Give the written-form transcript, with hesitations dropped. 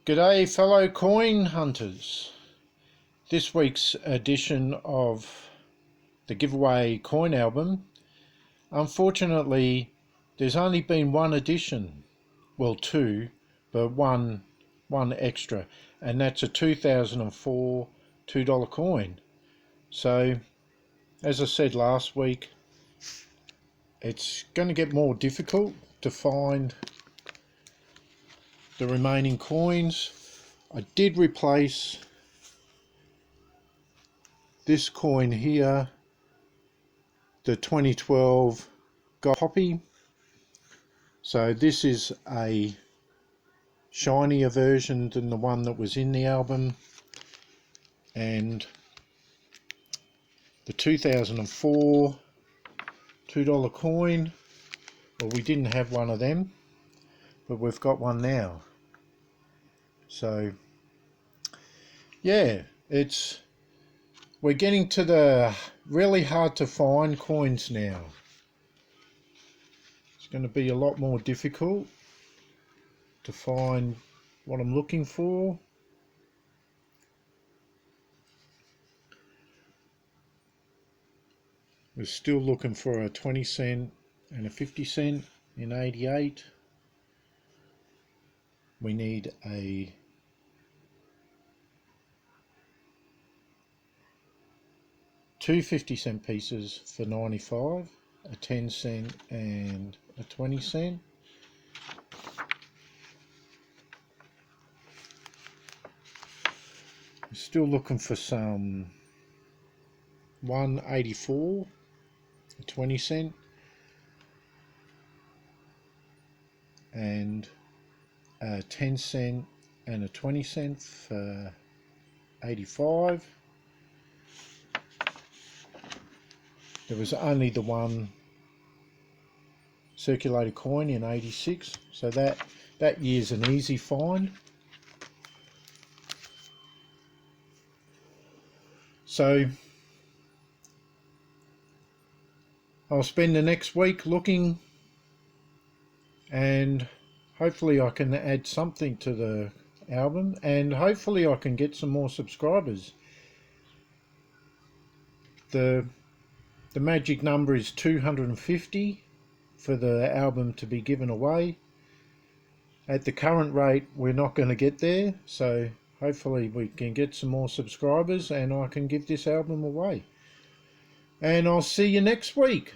G'day fellow coin hunters. This week's edition of the giveaway coin album, unfortunately there's only been one edition, well two, but one extra, and that's a 2004 $2 coin. So as I said last week, it's going to get more difficult to find the remaining coins. I did replace this coin here, the 2012 gold copy. So this is a shinier version than the one that was in the album, and the 2004 $2 coin, well, we didn't have one of them, but we've got one now. So yeah, we're getting to the really hard to find coins now. It's going to be a lot more difficult to find what I'm looking for. We're still looking for a 20 cent and a 50 cent in 88. We need a two 50 cent pieces for 95, a 10 cent and a 20 cent. We're still looking for some 184, a 20 cent, and a 10 cent and a 20 cent for 85. There was only the one circulated coin in 86, so that year's an easy find. So I'll spend the next week looking, and hopefully I can add something to the album, and hopefully I can get some more subscribers. The magic number is 250 for the album to be given away. At the current rate, we're not going to get there, so hopefully we can get some more subscribers and I can give this album away. And I'll see you next week.